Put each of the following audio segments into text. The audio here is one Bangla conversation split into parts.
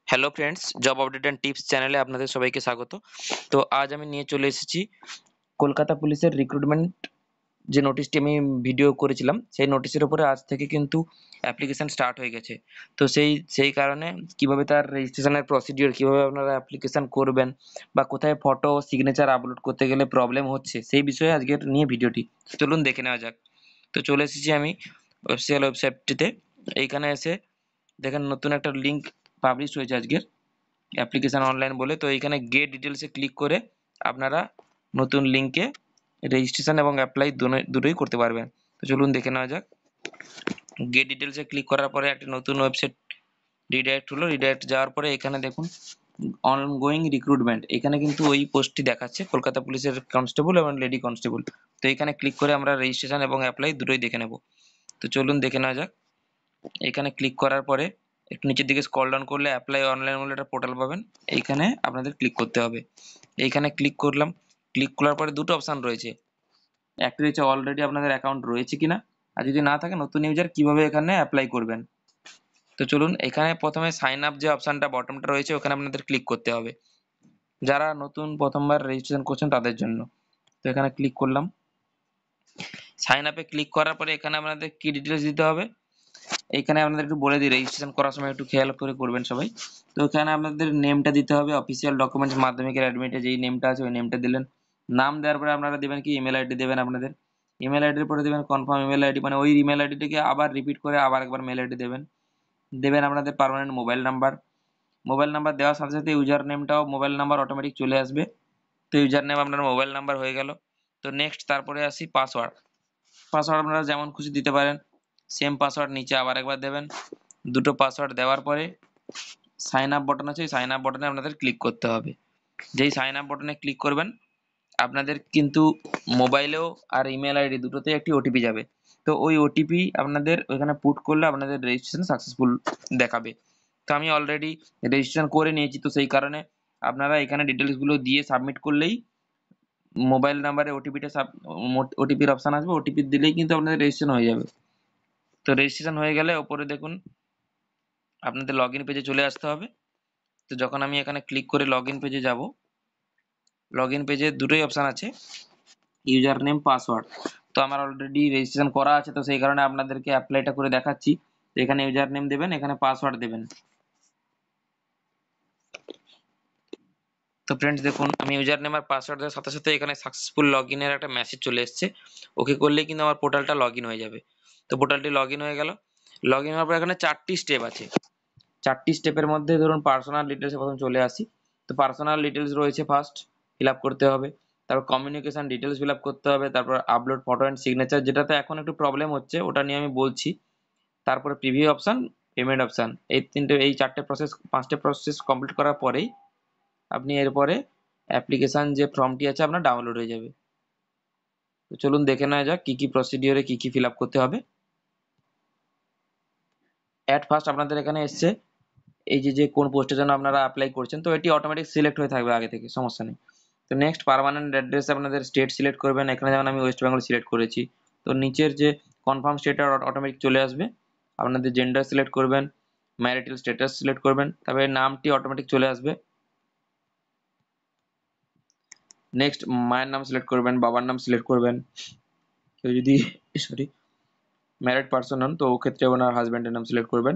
Hello friends, job update and tips চ্যানেলে আপনাদের সবাইকে স্বাগত। তো আজ আমি নিয়ে চলে এসেছি কলকাতা পুলিশের রিক্রুটমেন্ট যে নোটিশটি আমি ভিডিও করেছিলাম, সেই নোটিশের উপরে আজ থেকে কিন্তু অ্যাপ্লিকেশন স্টার্ট হয়ে গেছে। তো সেই কারণে কিভাবে তার রেজিস্ট্রেশনের প্রসিডিওর, কিভাবে আপনারা অ্যাপ্লিকেশন করবেন বা কোথায় ফটো সিগনেচার আপলোড করতে গেলে প্রবলেম হচ্ছে, সেই বিষয়ে আজকের নিয়ে ভিডিওটি। চলুন দেখে নেওয়া যাক। তো চলে এসেছি আমি অফিসিয়াল ওয়েবসাইটটিতে। এইখানে এসে দেখেন নতুন একটা লিঙ্ক পাবলিশ হয়েছে আজকের, অ্যাপ্লিকেশন অনলাইন বলে। তো এইখানে গেট ডিটেলসে ক্লিক করে আপনারা নতুন লিঙ্কে রেজিস্ট্রেশন এবং অ্যাপ্লাই দুটোই করতে পারবেন। তো চলুন দেখে নেওয়া যাক। গেট ডিটেলসে ক্লিক করার পরে একটা নতুন ওয়েবসাইট রিডাইরেক্ট হলো। রিডাইরেক্ট যাওয়ার পরে এখানে দেখুন অনগোয়িং রিক্রুটমেন্ট, এখানে কিন্তু ওই পোস্টটি দেখাচ্ছে, কলকাতা পুলিশের কনস্টেবল এবং লেডি কনস্টেবল। তো এখানে ক্লিক করে আমরা রেজিস্ট্রেশন এবং অ্যাপ্লাই দুটোই দেখে নেব। তো চলুন দেখে নেওয়া যাক। এখানে ক্লিক করার পরে একটু নিচের দিকে স্ক্রল ডাউন করলে অ্যাপ্লাই অনলাইন বলে একটা পোর্টাল পাবেন। এইখানে আপনাদের ক্লিক করতে হবে। এইখানে ক্লিক করলাম। ক্লিক করার পরে দুটো অপশন রয়েছে। একটি রয়েছে অলরেডি আপনাদের অ্যাকাউন্ট রয়েছে কিনা, আর যদি না থাকে নতুন ইউজার কিভাবে এখানে অ্যাপ্লাই করবেন। তো চলুন এখানে প্রথমে সাইন আপ যে অপশনটা বটমটা রয়েছে ওখানে আপনাদের ক্লিক করতে হবে, যারা নতুন প্রথমবার রেজিস্ট্রেশন করছেন তাদের জন্য। তো এখানে ক্লিক করলাম। সাইন আপে ক্লিক করার পরে এখানে আপনাদের কি ডিটেলস দিতে হবে এইখানে আপনাদের একটু বলে দিই, রেজিস্ট্রেশন করার সময় একটু খেয়াল করে করবেন সবাই। তো এখানে আপনাদের নেমটা দিতে হবে, অফিসিয়াল ডকুমেন্টস মাধ্যমিকের অ্যাডমিটে যেই নেমটা আছে ওই নেমটা দিলেন। নাম দেওয়ার পরে আপনারা দেবেন কি ইমেল আইডি দেবেন আপনাদের। ইমেল আইডির পরে দেবেন কনফার্ম ইমেল আইডি, মানে ওই ইমেল আইডিটাকে আবার রিপিট করে আবার একবার মেল আইডি দেবেন। দেবেন আপনাদের permanent mobile number. Mobile number দেওয়ার সাথে সাথে ইউজার নেমটাও মোবাইল নাম্বার অটোমেটিক চলে আসবে। তো ইউজার নেম আপনার মোবাইল নাম্বার হয়ে গেল। তো নেক্সট তারপরে আসি পাসওয়ার্ড। পাসওয়ার্ড আপনারা যেমন খুশি দিতে পারেন। সেম পাসওয়ার্ড নিচে আবার একবার দেবেন। দুটো পাসওয়ার্ড দেওয়ার পরে সাইন আপ বাটন আছে, সাইন আপ বাটনে আপনাদের ক্লিক করতে হবে। যেই সাইন আপ বাটনে ক্লিক করবেন আপনাদের কিন্তু মোবাইলেও আর ইমেল আইডি দুটোতেই একটি ওটিপি যাবে। তো ওই ওটিপি আপনাদের ওইখানে পুট করলে আপনাদের রেজিস্ট্রেশন সাকসেসফুল দেখাবে। তো আমি অলরেডি রেজিস্ট্রেশন করে নিয়েছি, তো সেই কারণে আপনারা এখানে ডিটেলসগুলো দিয়ে সাবমিট করলেই মোবাইল নাম্বারে ওটিপিটা ওটিপির অপশান আসবে, ওটিপি দিলেই কিন্তু আপনাদের রেজিস্ট্রেশন হয়ে যাবে। তো রেজিস্ট্রেশন হয়ে গেলে ওপরে দেখুন আপনাদের লগ ইন পেজে চলে আসতে হবে। তো যখন আমি এখানে ক্লিক করে লগ ইন পেজে যাব, লগ ইন পেজে দুটোই অপশান আছে, ইউজার নেম পাসওয়ার্ড। তো আমার অলরেডি রেজিস্ট্রেশন করা আছে, তো সেই কারণে আপনাদেরকে অ্যাপ্লাইটা করে দেখাচ্ছি। তো এখানে ইউজার নেম দেবেন, এখানে পাসওয়ার্ড দেবেন। তো ফ্রেন্ডস দেখুন আমি ইউজার নেম আর পাসওয়ার্ড দেওয়ার সাথে সাথে এখানে সাকসেসফুল লগ ইনের একটা মেসেজ চলে এসছে। ওকে করলেই কিন্তু আমার পোর্টালটা লগ ইন হয়ে যাবে। তো পোর্টালটি লগ ইন হয়ে গেল। লগ ইন হওয়ার পর এখানে 4টি স্টেপ আছে। 4টি স্টেপের মধ্যে ধরুন পার্সোনাল ডিটেলসে প্রথম চলে আসি। তো পার্সোনাল ডিটেলস রয়েছে, ফার্স্ট ফিল আপ করতে হবে। তারপর কমিউনিকেশন ডিটেলস ফিল আপ করতে হবে। তারপর আপলোড ফটো অ্যান্ড সিগনেচার, যেটাতে এখন একটু প্রবলেম হচ্ছে ওটা নিয়ে আমি বলছি। তারপরে প্রিভিউ অপশান, পেমেন্ট অপশান, এই 4টে প্রসেস 5টে প্রসেস কমপ্লিট করার পরেই আপনি এরপরে অ্যাপ্লিকেশান যে ফর্মটি আছে আপনার ডাউনলোড হয়ে যাবে। তো চলুন দেখে নেওয়া যাক কী কী প্রসিডিওরে কী কী ফিল আপ করতে হবে। অ্যাট ফার্স্ট আপনাদের এখানে এসছে এই যে কোন পোস্টের জন্য আপনারা অ্যাপ্লাই করছেন, তো এটি অটোমেটিক সিলেক্ট হয়ে থাকবে আগে থেকে, সমস্যা নেই। তো নেক্সট পার্মানেন্ট অ্যাড্রেস আপনাদের স্টেট সিলেক্ট করবেন। এখানে যেমন আমি ওয়েস্ট বেঙ্গল সিলেক্ট করেছি, তো নিচের যে কনফার্ম স্টেটটা অটোমেটিক চলে আসবে। আপনাদের জেন্ডার সিলেক্ট করবেন, ম্যারিটাল স্ট্যাটাস সিলেক্ট করবেন, তারপরে নামটি অটোমেটিক চলে আসবে। নেক্সট মায়ের নাম সিলেক্ট করবেন, বাবার নাম সিলেক্ট করবেন। কেউ যদি সরি ম্যারিড পার্সন হন তো ও ক্ষেত্রে ওনার হাজব্যান্ডের নাম সিলেক্ট করবেন।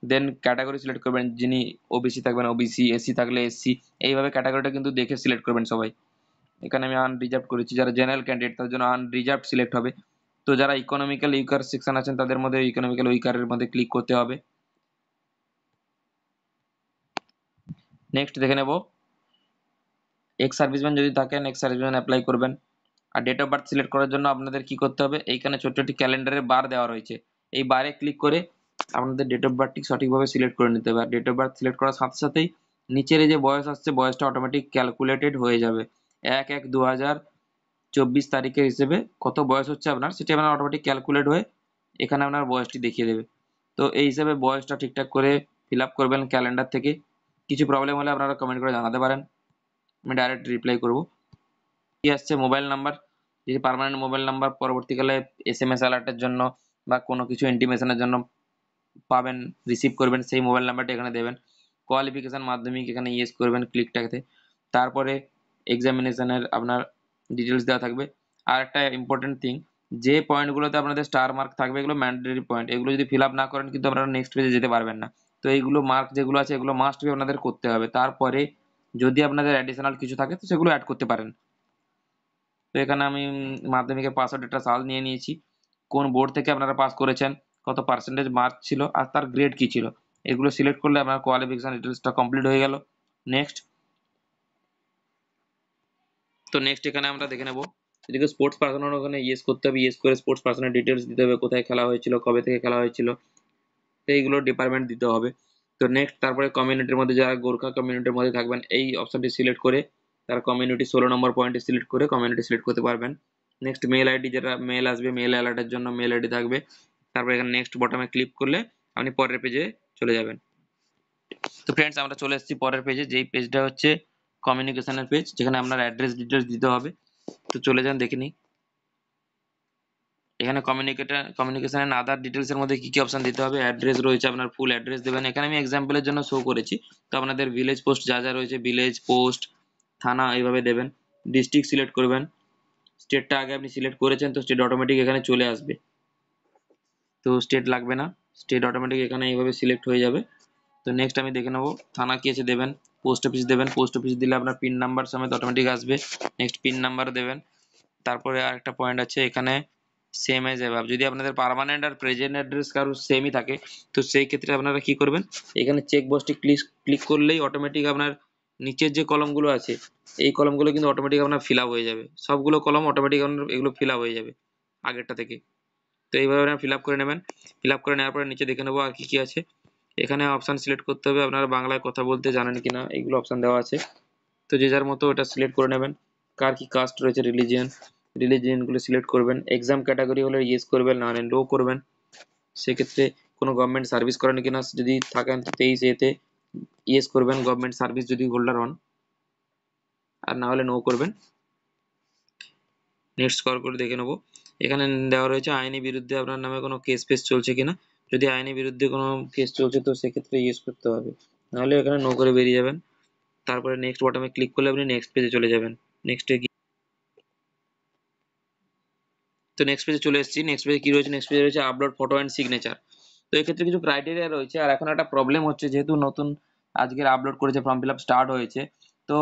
দেন ক্যাটাগরি সিলেক্ট করবেন, যিনি ওবিসি থাকবেন ওবিসি, এসসি থাকলে এসসি, এইভাবে ক্যাটাগরিটা কিন্তু দেখে সিলেক্ট করবেন সবাই। এখানে আমি আনরিজার্ভ করেছি, যারা জেনারেল ক্যান্ডিডেট তাদের জন্য আনরিজার্ভ সিলেক্ট হবে। তো যারা ইকোনমিক্যাল উইকার সেকশন আছেন তাদের মধ্যে ইকোনমিক্যাল উইকারের মধ্যে ক্লিক করতে হবে। নেক্সট দেখে নেব এক্স সার্ভিসম্যান যদি থাকেন এক্স সার্ভিসম্যান অ্যাপ্লাই করবেন। আর ডেট অফ বার্থ সিলেক্ট করার জন্য আপনাদের কি করতে হবে, এইখানে ছোট্ট একটি ক্যালেন্ডারের বার দেওয়া রয়েছে, এই বারে ক্লিক করে আপনাদের ডেট অফ বার্থটি সঠিকভাবে সিলেক্ট করে নিতে হবে। আর ডেট অফ বার্থ সিলেক্ট করার সাথে সাথেই নিচের এই যে বয়স আসছে বয়সটা অটোমেটিক ক্যালকুলেটেড হয়ে যাবে। 1/1/2024 তারিখের হিসেবে কত বয়স হচ্ছে আপনার সেটি আপনার অটোমেটিক ক্যালকুলেট হয়ে এখানে আপনার বয়সটি দেখিয়ে দেবে। তো এই হিসেবে বয়সটা ঠিকঠাক করে ফিল আপ করবেন ক্যালেন্ডার থেকে। কিছু প্রবলেম হলে আপনারা কমেন্ট করে জানাতে পারেন, আমি ডাইরেক্ট রিপ্লাই করব। কি আসছে মোবাইল নাম্বার, যদি পার্মানেন্ট মোবাইল নাম্বার পরবর্তীকালে এসএমএস অ্যালার্টের জন্য বা কোনো কিছু ইন্টিমেশনের জন্য পাবেন, রিসিভ করবেন, সেই মোবাইল নাম্বারটা এখানে দেবেন। কোয়ালিফিকেশন মাধ্যমিক এখানে ইয়েস করবেন ক্লিকটাতে। তারপরে এক্সামিনেশনের আপনার ডিটেলস দেওয়া থাকবে। আর একটা ইম্পর্টেন্ট থিং, যে পয়েন্টগুলোতে আপনাদের স্টার মার্ক থাকবে এগুলো ম্যান্ডেটরি পয়েন্ট, এগুলো যদি ফিল আপ না করেন কিন্তু আপনারা নেক্সট পেজে যেতে পারবেন না। তো এইগুলো মার্ক যেগুলো আছে এগুলো মাস্ট বি আপনাদের করতে হবে। তারপরে যদি আপনাদের অ্যাডিশনাল কিছু থাকে তো সেগুলো অ্যাড করতে পারেন। তো এখানে আমি মাধ্যমিকের পাস আউট একটা সাল নিয়ে নিয়েছি, কোন বোর্ড থেকে আপনারা পাস করেছেন, কত পার্সেন্টেজ মার্ক ছিল আর তার গ্রেড কি ছিল, এগুলো সিলেক্ট করলে আপনার কোয়ালিফিকেশন ডিটেলসটা কমপ্লিট হয়ে গেল। নেক্সট। তো নেক্সট এখানে আমরা দেখে নেব, এদিকে স্পোর্টস পার্সনের ওখানে ইয়েস করতে হবে, ইয়েস করে স্পোর্টস পার্সনের ডিটেলস দিতে হবে, কোথায় খেলা হয়েছিল, কবে থেকে খেলা হয়েছিল, তো এইগুলো ডিপার্টমেন্ট দিতে হবে। তো নেক্সট তারপরে কমিউনিটির মধ্যে যারা গোর্খা কমিউনিটির মধ্যে থাকবেন এই অপশনটি সিলেক্ট করে তার কমিউনিটি 16 নম্বর পয়েন্টে সিলেক্ট করে কমিউনিটি সিলেক্ট করতে পারবেন। নেক্সট মেল আইডি, যেটা মেল আসবে মেল অ্যালার্টের জন্য মেল আইডি থাকবে। তারপরে এখানে নেক্সট বটমে ক্লিক করলে আপনি পরের পেজে চলে যাবেন। তো ফ্রেন্ডস আমরা চলে এসেছি পরের পেজে, যেই পেজটা হচ্ছে কমিউনিকেশনের পেজ, যেখানে আপনার অ্যাড্রেস ডিটেলস দিতে হবে। তো চলে যান দেখে নিই। এখানে কমিউনিকেশনের আদার ডিটেলস এর মধ্যে কি কি অপশন দিতে হবে, অ্যাড্রেস রয়েছে, আপনার ফুল অ্যাড্রেস দেবেন। এখানে আমি এক্সাম্পলের জন্য শো করেছি, তো আপনাদের ভিলেজ পোস্ট যা যা রয়েছে, ভিলেজ পোস্ট থানা এইভাবে দেবেন। ডিস্ট্রিক্ট সিলেক্ট করবেন, স্টেটটা আগে আপনি সিলেক্ট করেছেন তো স্টেট অটোমেটিক এখানে চলে আসবে, তো স্টেট লাগবে না, স্টেট অটোমেটিক এখানে এইভাবে সিলেক্ট হয়ে যাবে। তো নেক্সট আমি দেখে নেবো থানা কি আছে দেবেন, পোস্ট অফিস দেবেন, পোস্ট অফিস দিলে আপনার পিন নাম্বার সমেত অটোমেটিক আসবে। নেক্সট পিন নাম্বার দেবেন। তারপরে আরেকটা পয়েন্ট আছে এখানে সেম এজ অ্যাবাভ, যদি আপনাদের পার্মানেন্ট আর প্রেজেন্ট অ্যাড্রেস কারো সেমই থাকে তো সেই ক্ষেত্রে আপনারা কি করবেন, এখানে চেক বক্সটি ক্লিক করলেই অটোমেটিক আপনার নিচের যে কলমগুলো আছে এই কলমগুলো কিন্তু অটোমেটিক আপনার ফিল আপ হয়ে যাবে, সবগুলো কলম অটোমেটিক আপনার এগুলো ফিল আপ হয়ে যাবে আগেরটা থেকে। তো এইভাবে আপনারা ফিল আপ করে নেবেন। ফিল আপ করে নেওয়ার পরে নিচে দেখে নেবো আর কি কি আছে। এখানে অপশন সিলেক্ট করতে হবে, আপনারা বাংলায় কথা বলতে জানেন কিনা এইগুলো অপশন দেওয়া আছে। তো যে যার মতো ওটা সিলেক্ট করে নেবেন। কার কি কাস্ট রয়েছে, রিলিজিয়নগুলো সিলেক্ট করবেন। এক্সাম ক্যাটাগরি হলে ইয়েস করবেন, না হলে নো করবেন। সেক্ষেত্রে কোনো গভর্নমেন্ট সার্ভিস করেন কিনা, যদি থাকেন তো 23 এতে ইয়েস করবেন, গভর্নমেন্ট সার্ভিস যদি হোল্ডার হন, আর না হলে নো করবেন। নেক্সট স্ক্রল করে দেখে নেবো, এখানে দেওয়া রয়েছে আইনি বিরুদ্ধে আপনার নামে কোনো কেস ফেস চলছে কিনা, যদি আইনি বিরুদ্ধে কোনো কেস চলছে তো সেক্ষেত্রে ইয়েস করতে হবে, নাহলে এখানে নো করে বেরিয়ে যাবেন। তারপরে নেক্সট বটমে ক্লিক করলে আপনি নেক্সট পেজে চলে যাবেন। নেক্সটে তো নেক্সট পেজে চলে এসেছি। নেক্সট পেজে কি রয়েছে, নেক্সট পেজে রয়েছে আপলোড ফটো অ্যান্ড সিগনেচার। তো এক্ষেত্রে কিছু ক্রাইটেরিয়া রয়েছে, আর এখন একটা প্রবলেম হচ্ছে যেহেতু নতুন আজকের আপলোড করেছে, ফর্ম ফিল আপ স্টার্ট হয়েছে, তো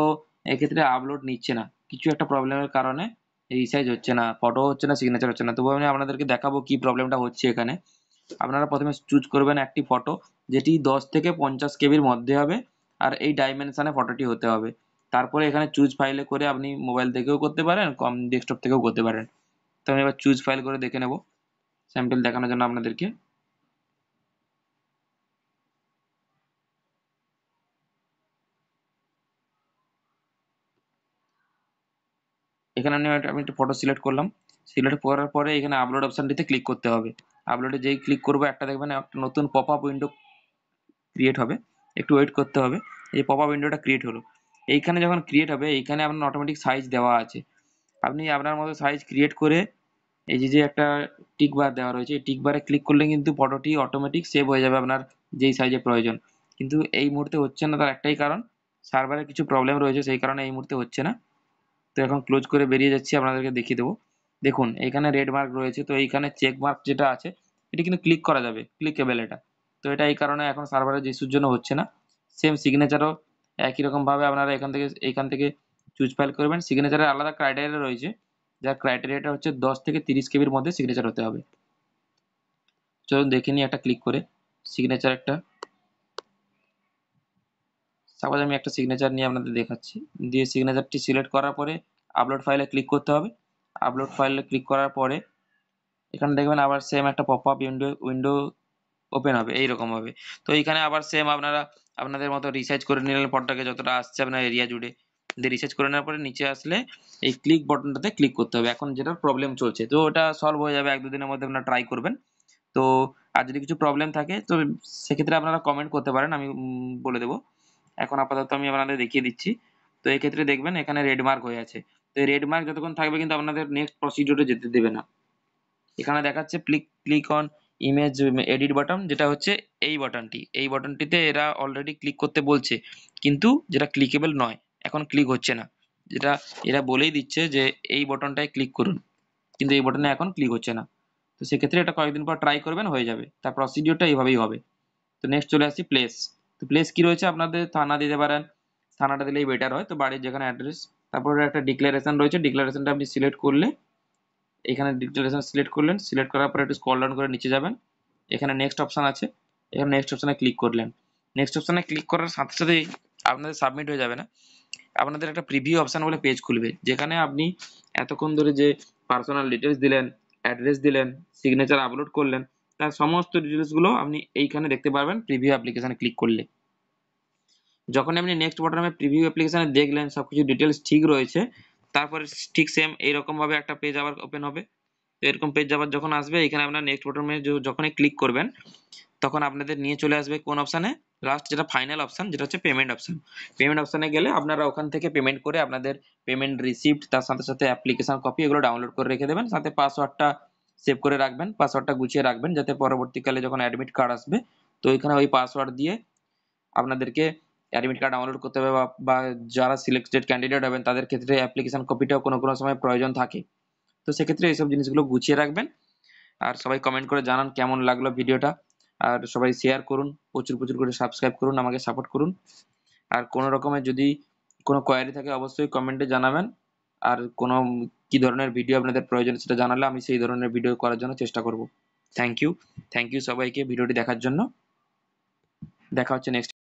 এক্ষেত্রে আপলোড নিচ্ছে না কিছু একটা প্রবলেমের কারণে, রিসাইজ হচ্ছে না, ফটো হচ্ছে না, সিগনেচার হচ্ছে না। তবু আমি আপনাদেরকে দেখাবো কি প্রবলেমটা হচ্ছে এখানে। আপনারা প্রথমে চুজ করবেন একটি ফটো যেটি 10 থেকে 50 কেবির মধ্যে হবে, আর এই ডাইমেনশনে ফটোটি হতে হবে। তারপরে এখানে চুজ ফাইলে করে আপনি মোবাইল থেকেও করতে পারেন, কম ডেস্কটপ থেকেও করতে পারেন। তো আমি এবার চুজ ফাইল করে দেখে নেব স্যাম্পল দেখানোর জন্য আপনাদেরকে। এখানে আমি একটা ফটো সিলেক্ট করলাম, সিলেক্ট করার পরে এখানে আপলোড অপশনটিতে ক্লিক করতে হবে। আপলোডে যেই ক্লিক করবো একটা দেখবেন একটা নতুন পপ আপ উইন্ডো ক্রিয়েট হবে, একটু ওয়েট করতে হবে। এই পপ আপ উইন্ডোটা ক্রিয়েট হলো, এইখানে যখন ক্রিয়েট হবে এইখানে আপনার অটোমেটিক সাইজ দেওয়া আছে, আপনি আপনার মতো সাইজ ক্রিয়েট করে এই যে যে একটা টিক বার দেওয়া রয়েছে এই টিক বারে ক্লিক করলে কিন্তু ফটোটি অটোমেটিক সেভ হয়ে যাবে আপনার যেই সাইজে প্রয়োজন। কিন্তু এই মুহূর্তে হচ্ছে না, তার একটাই কারণ সার্ভারে কিছু প্রবলেম রয়েছে, সেই কারণে এই মুহূর্তে হচ্ছে না। তো এখন ক্লোজ করে বেরিয়ে যাচ্ছি, আপনাদেরকে দেখিয়ে দেবো। দেখুন এখানে রেড মার্ক রয়েছে, তো এইখানে চেক মার্ক যেটা আছে এটি কিন্তু ক্লিক করা যাবে, ক্লিকেবল এটা। তো এটা এই কারণে এখন সার্ভারের ইস্যুর জন্য হচ্ছে না। সেম সিগনেচারও একই রকম ভাবে আপনারা এখান থেকে চুজ ফাইল করবেন। সিগনেচারের আলাদা ক্রাইটেরিয়া রয়েছে, যার ক্রাইটেরিয়াটা হচ্ছে 10 থেকে 30 কেবির মধ্যে সিগনেচার হতে হবে। চলুন দেখে নিই একটা ক্লিক করে সিগনেচার একটা। সাপোজ আমি একটা সিগনেচার নিয়ে আপনাদের দেখাচ্ছি, দিয়ে সিগনেচারটি সিলেক্ট করার পরে আপলোড ফাইলে ক্লিক করতে হবে। আপলোড ফাইলে ক্লিক করার পরে এখানে দেখবেন আবার সেম একটা পপ আপ উইন্ডো ওপেন হবে এইরকম ভাবে। তো এইখানে আবার সেম আপনারা আপনাদের মতো রিসার্চ করে নিলেন ফটোটাকে যতটা আসছে আপনার এরিয়া জুড়ে, দিয়ে রিসার্চ করে নেওয়ার পরে নিচে আসলে এই ক্লিক বাটনটাতে ক্লিক করতে হবে এখন যেটা প্রবলেম চলছে। তো ওটা সলভ হয়ে যাবে, 1-2 দিনের মধ্যে আপনারা ট্রাই করবেন। তো আর যদি কিছু প্রবলেম থাকে তো সেক্ষেত্রে আপনারা কমেন্ট করতে পারেন, আমি বলে দেবো। এখন আপাতত আমি আপনাদের দেখিয়ে দিচ্ছি। তো এক্ষেত্রে দেখবেন এখানে রেড মার্ক হয়ে আছে, তো এই রেড মার্ক যতক্ষণ থাকবে কিন্তু আপনাদের নেক্সট প্রসিডিউরে যেতে দেবে না। এখানে দেখাচ্ছে click on image edit button, যেটা হচ্ছে এই বাটনটিতে এরা অলরেডি ক্লিক করতে বলছে, কিন্তু যেটা ক্লিকেবল নয়, এখন ক্লিক হচ্ছে না। যেটা এরা বলেই দিচ্ছে যে এই বাটনটায় ক্লিক করুন, কিন্তু এই বাটনে এখন ক্লিক হচ্ছে না। তো সেক্ষেত্রে এটা কয়েকদিন পর ট্রাই করবেন, হয়ে যাবে। তার প্রসিডিওরটা এইভাবেই হবে। তো নেক্সট চলে আসছি প্লেস। তো প্লেস কি রয়েছে, আপনাদের থানা দিতে পারেন, থানাটা দিলেই বেটার হয়। তো বাড়ির যেখানে অ্যাড্রেস, তারপরে একটা ডিক্লারেশন রয়েছে, ডিক্লারেশনটা আপনি সিলেক্ট করলে এখানে ডিক্লারেশন সিলেক্ট করলেন, সিলেক্ট করার পরে একটু স্ক্রল ডাউন করে নিচে যাবেন, এখানে নেক্সট অপশন আছে, এখানে নেক্সট অপশনে ক্লিক করলেন। নেক্সট অপশনে ক্লিক করার সাথে সাথেই আপনাদের সাবমিট হয়ে যাবে না, আপনাদের একটা প্রিভিউ অপশন বলে পেজ খুলবে, যেখানে আপনি এতক্ষণ ধরে যে পার্সোনাল ডিটেলস দিলেন, অ্যাড্রেস দিলেন, সিগনেচার আপলোড করলেন, তার সমস্ত ডিটেলস গুলো আপনি এইখানে দেখতে পারবেন প্রিভিউ অ্যাপ্লিকেশনে ক্লিক করলে। যখন আপনি নেক্সট বাটনে প্রিভিউ অ্যাপ্লিকেশনে দেখলেন সবকিছু ডিটেলস ঠিক রয়েছে, তারপরে ঠিক সেম এইরকম ভাবে একটা পেজ আবার ওপেন হবে। তো এরকম পেজ আবার যখন আসবে, এখানে আপনার নেক্সট বাটনে যখনই ক্লিক করবেন, তখন আপনাদের নিয়ে চলে আসবে কোন অপশানে, লাস্ট যেটা ফাইনাল অপশন, যেটা হচ্ছে পেমেন্ট অপশন। পেমেন্ট অপশনে গেলে আপনারা ওখান থেকে পেমেন্ট করে আপনাদের পেমেন্ট রিসিপ্ট, তার সাথে সাথে অ্যাপ্লিকেশন কপি, এগুলো ডাউনলোড করে রেখে দেবেন, সাথে পাসওয়ার্ডটা সেভ করে রাখবেন, পাসওয়ার্ডটা গুছিয়ে রাখবেন, যাতে পরবর্তীকালে যখন অ্যাডমিট কার্ড আসবে, তো ওইখানে ওই পাসওয়ার্ড দিয়ে আপনাদেরকে অ্যাডমিট কার্ড ডাউনলোড করতে হবে, বা যারা সিলেক্টেড ক্যান্ডিডেট হবেন তাদের ক্ষেত্রে অ্যাপ্লিকেশন কপিটাও কোনো কোনো সময় প্রয়োজন থাকে। তো সেক্ষেত্রে এইসব জিনিসগুলো গুছিয়ে রাখবেন। আর সবাই কমেন্ট করে জানান কেমন লাগলো ভিডিওটা, আর সবাই শেয়ার করুন, প্রচুর প্রচুর করে সাবস্ক্রাইব করুন, আমাকে সাপোর্ট করুন। আর কোনো রকমের যদি কোনো কোয়ারি থাকে অবশ্যই কমেন্টে জানাবেন। আর কোনো কি ধরনের ভিডিও আপনাদের প্রয়োজন সেটা জানালে আমি সেই ধরনের ভিডিও করার জন্য চেষ্টা করব। থ্যাংক ইউ, থ্যাংক ইউ সবাইকে ভিডিওটি দেখার জন্য। দেখা হচ্ছে নেক্সট